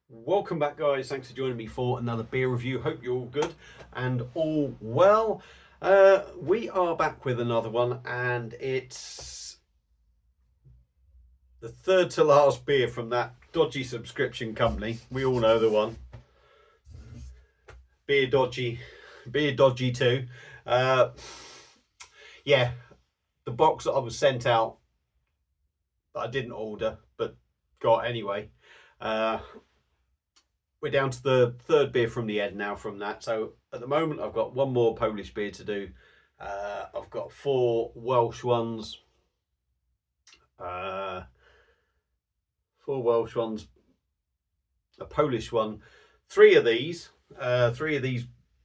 Welcome back, guys. Thanks for joining me for another beer review. Hope you're all good and all well. We are back with another one, and it's the third to last beer from that dodgy subscription company. We all know the one. Beer Dodgy 2. Yeah, the box that I was sent out that I didn't order but got anyway. We're down to the third beer from the Ed now from that. So at the moment, I've got one more Polish beer to do. I've got four Welsh ones. Four Welsh ones, a Polish one, three of these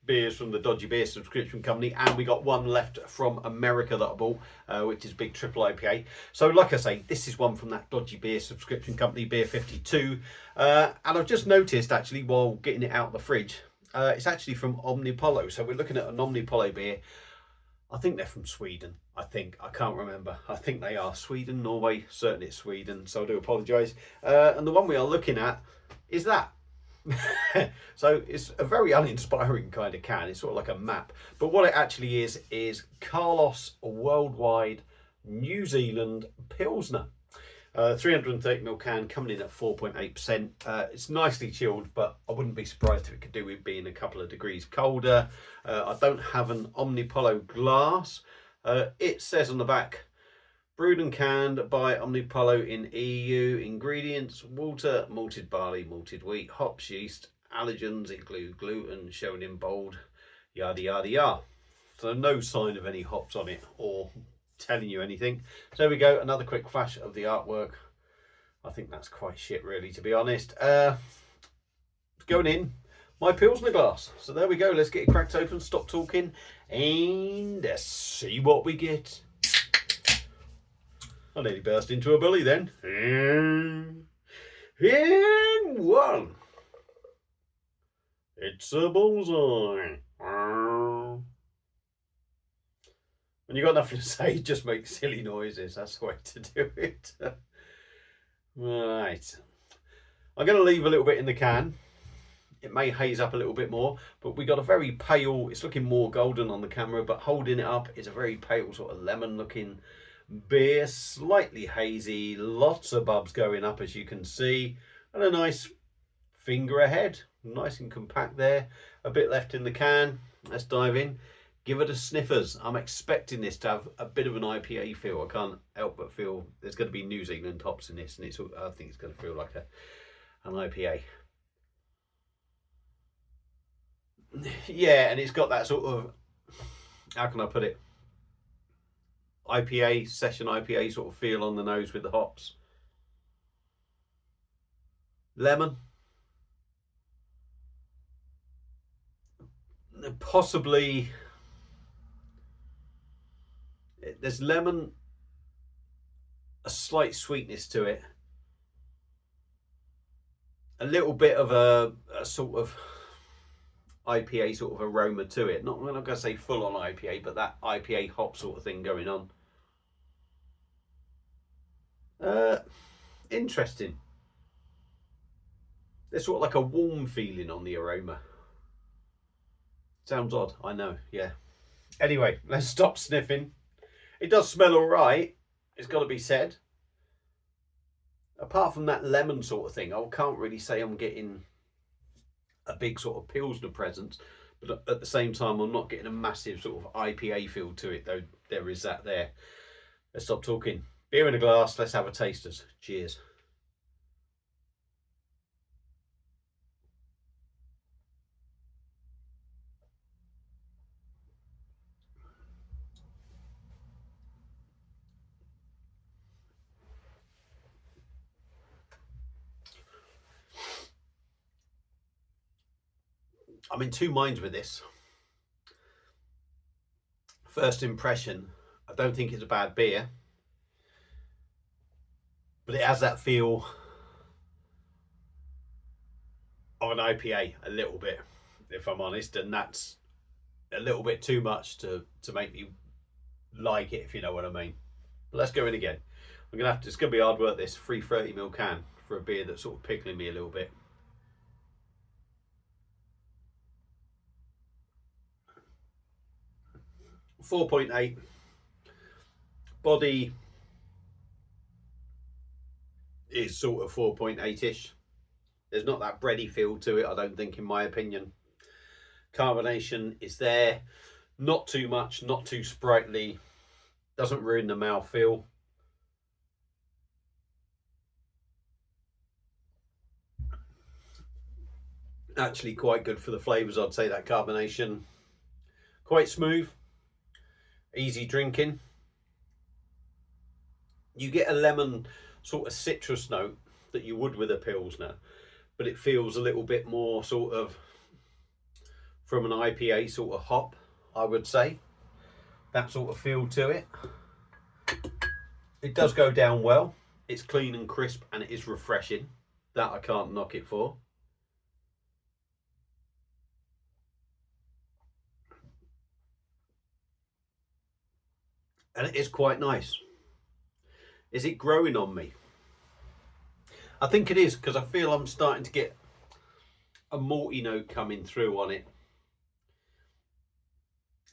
beers from the Dodgy Beer subscription company, and we got one left from America that I bought, which is big triple IPA. So like I say, this is one from that Dodgy Beer subscription company, Beer 52, and I've just noticed actually while getting it out of the fridge, it's actually from Omnipollo. So we're looking at an Omnipollo beer. I think they're from Sweden. I can't remember. I think they are Sweden, Norway. Certainly it's Sweden, so I do apologise. And the one we are looking at is that. So it's a very uninspiring kind of can. It's sort of like a map. But what it actually is Carlos Worldwide New Zealand Pilsner. 330ml can coming in at 4.8%. It's nicely chilled, but I wouldn't be surprised if it could do with being a couple of degrees colder. I don't have an Omnipollo glass. It says on the back, brewed and canned by Omnipollo in EU. Ingredients: water, malted barley, malted wheat, hops, yeast. Allergens include gluten, shown in bold, yada yada yada. So no sign of any hops on it or telling you anything. So there we go, another quick flash of the artwork. I think that's quite shit, really, to be honest. Going in my Pilsner glass. So there we go, let's get it cracked open, stop talking, and see what we get. I nearly burst into a bully then. In one. It's a bullseye. When you've got nothing to say, just make silly noises. That's the way to do it. Right. I'm going to leave a little bit in the can. It may haze up a little bit more, but we got a very pale, it's looking more golden on the camera, but holding it up is a very pale sort of lemon looking beer, slightly hazy, lots of bubs going up as you can see, and a nice finger ahead, nice and compact there. A bit left in the can. Let's dive in, give it a sniffers. I'm expecting this to have a bit of an IPA feel. I can't help but feel there's going to be New Zealand hops in this, and I think it's going to feel like an IPA. Yeah, and it's got that sort of, how can I put it, IPA, session IPA sort of feel on the nose with the hops. Lemon. Possibly, there's lemon, a slight sweetness to it. A little bit of a sort of IPA sort of aroma to it. I'm not going to say full on IPA, but that IPA hop sort of thing going on. Interesting. There's sort of like a warm feeling on the aroma. Sounds odd, I know, yeah. Anyway, let's stop sniffing. It does smell all right, it's got to be said. Apart from that lemon sort of thing, I can't really say I'm getting a big sort of Pilsner presence, but at the same time, I'm not getting a massive sort of IPA feel to it, though there is that there. Let's stop talking. Beer in a glass, let's have a tasters. Cheers. I'm in two minds with this. First impression, I don't think it's a bad beer, but it has that feel of an IPA a little bit, if I'm honest, and that's a little bit too much to make me like it, if you know what I mean. But let's go in again. It's going to be hard work, this 330ml can for a beer that's sort of pickling me a little bit. 4.8. Body is sort of 4.8-ish. There's not that bready feel to it, I don't think, in my opinion. Carbonation is there. Not too much, not too sprightly. Doesn't ruin the mouthfeel. Actually quite good for the flavours, I'd say, that carbonation. Quite smooth. Easy drinking. You get a lemon sort of citrus note that you would with a Pilsner, but it feels a little bit more sort of from an IPA sort of hop, I would say. That sort of feel to it. It does go down well. It's clean and crisp and it is refreshing. That I can't knock it for. And it is quite nice. Is it growing on me? I think it is, because I feel I'm starting to get a malty note coming through on it,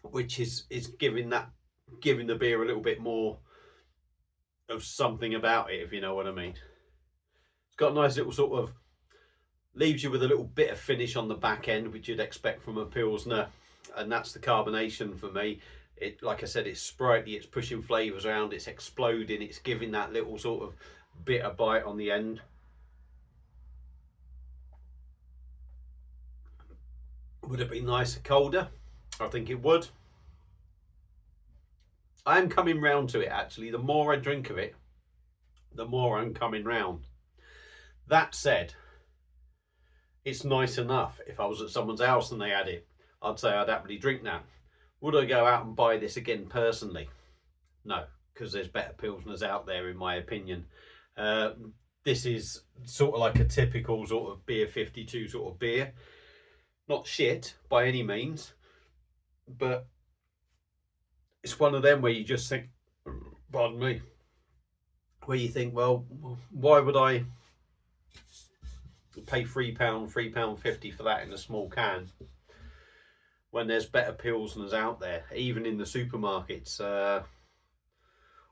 which is giving the beer a little bit more of something about it, if you know what I mean. It's got a nice little sort of, leaves you with a little bit of finish on the back end, which you'd expect from a Pilsner, and that's the carbonation for me. It, like I said, it's sprightly, it's pushing flavours around, it's exploding, it's giving that little sort of bitter bite on the end. Would it be nicer colder? I think it would. I am coming round to it, actually. The more I drink of it, the more I'm coming round. That said, it's nice enough. If I was at someone's house and they had it, I'd say I'd happily drink that. Would I go out and buy this again personally? No, because there's better Pilsners out there, in my opinion. This is sort of like a typical sort of beer 52 sort of beer. Not shit by any means, but it's one of them where you just think, pardon me, where you think, well, why would I pay £3.50 for that in a small can, when there's better Pilsners out there, even in the supermarkets,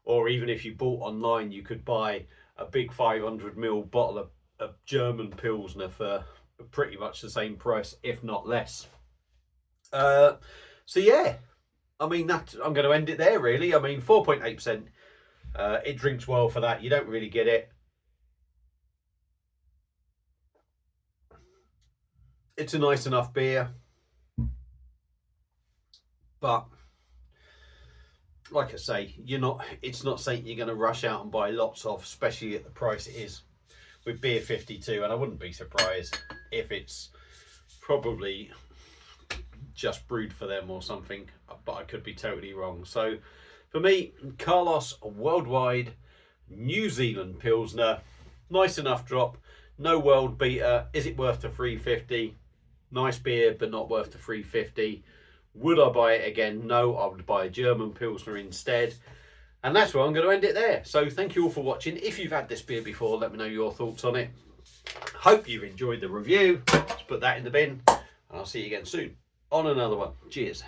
or even if you bought online, you could buy a big 500ml bottle of German Pilsner for pretty much the same price, if not less. So yeah, I mean, that I'm going to end it there, really. I mean, 4.8%. It drinks well for that. You don't really get it. It's a nice enough beer. But like I say, it's not something you're going to rush out and buy lots of, especially at the price it is with beer 52. And I wouldn't be surprised if it's probably just brewed for them or something, but I could be totally wrong. So for me, Carlos Worldwide New Zealand Pilsner, nice enough drop, no world beater. Is it worth the $3.50? Nice beer, but not worth the $3.50. Would I buy it again? No, I would buy a German Pilsner instead. And that's where I'm going to end it there. So thank you all for watching. If you've had this beer before, let me know your thoughts on it. Hope you've enjoyed the review. Let's put that in the bin. And I'll see you again soon on another one. Cheers.